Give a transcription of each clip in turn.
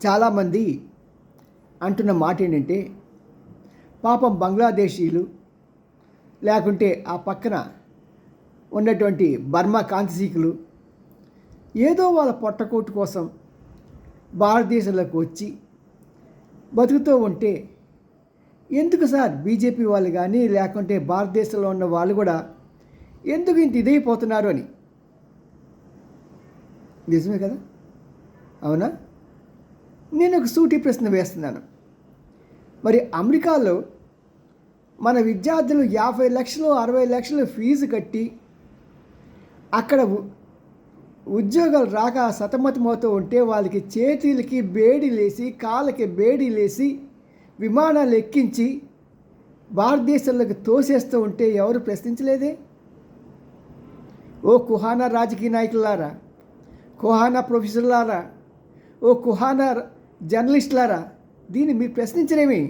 చాలామంది అంటున్న మాట ఏంటంటే, పాపం బంగ్లాదేశీయులు లేకుంటే ఆ పక్కన ఉన్నటువంటి బర్మా కాంతిసీకులు ఏదో వాళ్ళ పొట్టకూటు కోసం భారతదేశంలోకి వచ్చి బతుకుతూ ఉంటే ఎందుకు సార్ బీజేపీ వాళ్ళు కానీ లేకుంటే భారతదేశంలో ఉన్న వాళ్ళు కూడా ఎందుకు ఇంత ఇదైపోతున్నారు అని. నిజమే కదా, అవునా? నేను ఒక సూటి ప్రశ్న వేస్తున్నాను. మరి అమెరికాలో మన విద్యార్థులు 50 లక్షలు 60 లక్షలు ఫీజు కట్టి అక్కడ ఉద్యోగాలు రాక సతమతమవుతూ ఉంటే వాళ్ళకి చేతులకి బేడీలేసి కాళ్ళకి బేడీలేసి విమానాలు ఎక్కించి భారతదేశంలోకి తోసేస్తూ ఉంటే ఎవరు ప్రశ్నించలేదే? ఓ కుహానా రాజకీయ నాయకులారా, కుహానా ప్రొఫెసర్లారా, ఓ కుహానా జర్నలిస్టులారా, దీన్ని మీరు ప్రశ్నించరేమి?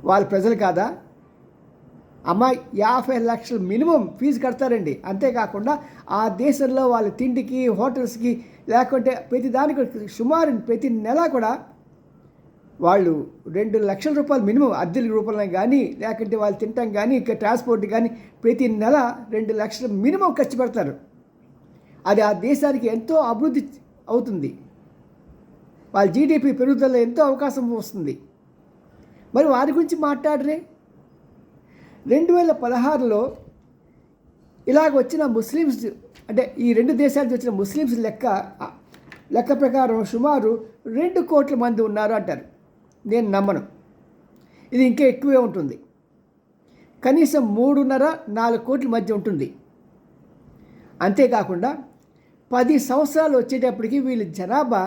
వాళ్ళ ప్రజలు కాదా? అమ్మాయి 50 లక్షలు మినిమం ఫీజు కడతారండి. అంతేకాకుండా ఆ దేశంలో వాళ్ళ తిండికి హోటల్స్కి లేకుంటే ప్రతి దానికి సుమారు ప్రతి నెల కూడా వాళ్ళు 2 లక్షల రూపాయలు మినిమం అద్దెల రూపంలో కానీ లేకుంటే వాళ్ళు తినటం కానీ ఇంకా ట్రాన్స్పోర్ట్ కానీ ప్రతి నెల 2 లక్షలు మినిమం ఖర్చు పెడతారు. అది ఆ దేశానికి ఎంతో అభివృద్ధి అవుతుంది, వాళ్ళ జీడిపి పెరుగుదల ఎంతో అవకాశం వస్తుంది. మరి వారి గురించి మాట్లాడరే? 2016లో ఇలాగ వచ్చిన ముస్లిమ్స్, అంటే ఈ 2 దేశాల నుంచి వచ్చిన ముస్లిమ్స్ లెక్క ప్రకారం సుమారు 2 కోట్ల మంది ఉన్నారు అంటారు. నేను నమ్మను, ఇది ఇంకా ఎక్కువే ఉంటుంది. కనీసం 3.5-4 కోట్ల మధ్య ఉంటుంది. అంతేకాకుండా 10 సంవత్సరాలు వచ్చేటప్పటికి వీళ్ళ జనాభా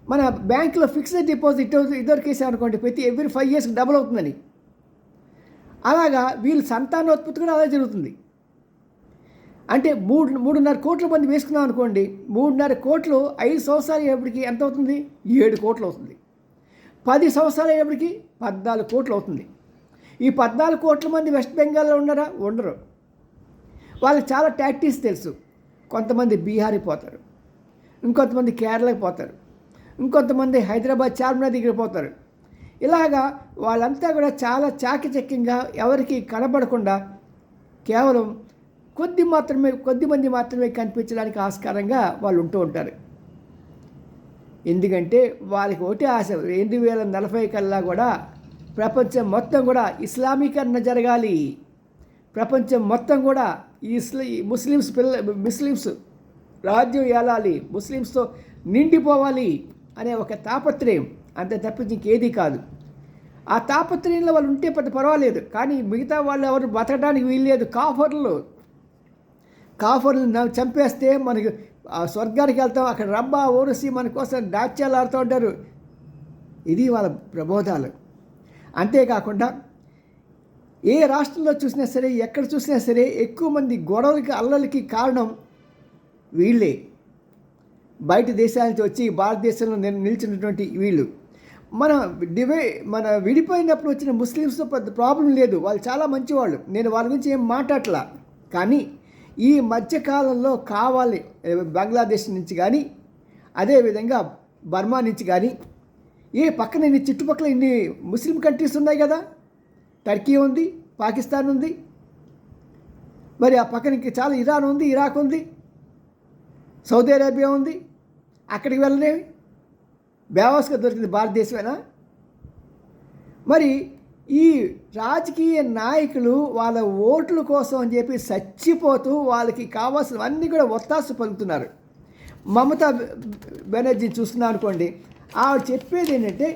మన బ్యాంకులో ఫిక్స్డ్ డిపాజిట్ ఇదివరకేసామనుకోండి ప్రతి ఎవ్రీ 5 ఇయర్స్కి డబుల్ అవుతుందని, అలాగా వీళ్ళ సంతానోత్పత్తి కూడా అలా జరుగుతుంది. అంటే 3.5 కోట్ల మంది వేసుకున్నాం అనుకోండి, 3.5 కోట్లు 5 సంవత్సరాలు అయ్యేప్పటికి ఎంత అవుతుంది? 7 కోట్లు అవుతుంది. 10 సంవత్సరాలు అయ్యేప్పటికి 14 కోట్లు అవుతుంది. ఈ 14 కోట్ల మంది వెస్ట్ బెంగాల్లో ఉన్నారా? ఉండరు. వాళ్ళకి చాలా టాక్టిక్స్ తెలుసు. కొంతమంది బీహార్కి పోతారు, ఇంకొంతమంది కేరళకి పోతారు, ఇంకొంతమంది హైదరాబాద్ చార్మినార్ దగ్గర పోతారు. ఇలాగా వాళ్ళంతా కూడా చాలా చాకచక్యంగా ఎవరికి కనబడకుండా కేవలం కొద్దిమంది మాత్రమే కనిపించడానికి ఆస్కారంగా వాళ్ళు ఉంటూ ఉంటారు. ఎందుకంటే వాళ్ళకి ఒకటే ఆశ, 2040 కల్లా కూడా ప్రపంచం మొత్తం కూడా ఇస్లామీకరణ జరగాలి, ప్రపంచం మొత్తం కూడా ముస్లిమ్స్ రాజ్యం ఏలాలి, ముస్లిమ్స్తో నిండిపోవాలి అనే ఒక తాపత్రయం, అంతే తప్పించి ఇంకేదీ కాదు. ఆ తాపత్రయంలో వాళ్ళు ఉంటే పెద్ద పర్వాలేదు, కానీ మిగతా వాళ్ళు ఎవరు బతకడానికి వీల్లేదు. కాఫర్లు చంపేస్తే మనకి స్వర్గానికి వెళ్తాం, అక్కడ రంభా ఓరసి మన కోసం డాచ్యాలు ఆడుతూ ఉంటారు. ఇది వాళ్ళ ప్రబోధాలు. అంతేకాకుండా ఏ రాష్ట్రంలో చూసినా సరే, ఎక్కడ చూసినా సరే ఎక్కువ మంది గొడవలకి అల్లలకి కారణం వీళ్ళే. బయట దేశాల నుంచి వచ్చి భారతదేశంలో నిలిచినటువంటి వీళ్ళు. మన విడిపోయినప్పుడు వచ్చిన ముస్లిమ్స్తో పెద్ద ప్రాబ్లం లేదు, వాళ్ళు చాలా మంచివాళ్ళు, నేను వాళ్ళ గురించి ఏం మాట్లాడలా. కానీ ఈ మధ్యకాలంలో కావాలి బంగ్లాదేశ్ నుంచి కానీ అదేవిధంగా బర్మా నుంచి కానీ పక్కన ఇన్ని చుట్టుపక్కల ఇన్ని ముస్లిం కంట్రీస్ ఉన్నాయి కదా, టర్కీ ఉంది, పాకిస్తాన్ ఉంది, మరి ఆ పక్కనకి చాలా ఇరాన్ ఉంది, ఇరాక్ ఉంది, సౌదీ అరేబియా ఉంది. అక్కడికి వెళ్ళలేవి, బేవాస్గా దొరికింది భారతదేశమేనా? మరి ఈ రాజకీయ నాయకులు వాళ్ళ ఓట్ల కోసం అని చెప్పి చచ్చిపోతూ వాళ్ళకి కావాల్సినవన్నీ కూడా ఒత్తాసు పలుకుతున్నారు. మమతా బెనర్జీని చూస్తున్నాను అనుకోండి, ఆవిడ చెప్పేది ఏంటంటే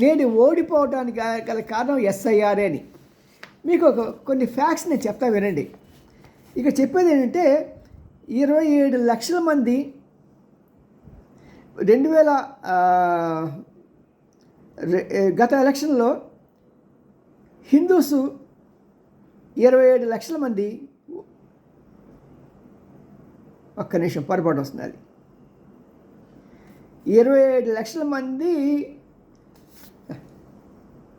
నేను ఓడిపోవడానికి గల కారణం ఎస్ఐఆర్ అని. మీకు కొన్ని ఫ్యాక్ట్స్ నేను చెప్తా వినండి. ఇక చెప్పేది ఏంటంటే 27 లక్షల మంది 2000 గత ఎలక్షన్లో హిందూసు 27 లక్షల మంది, ఒక్క నిమిషం పొరపాటు వస్తుంది, 27 లక్షల మంది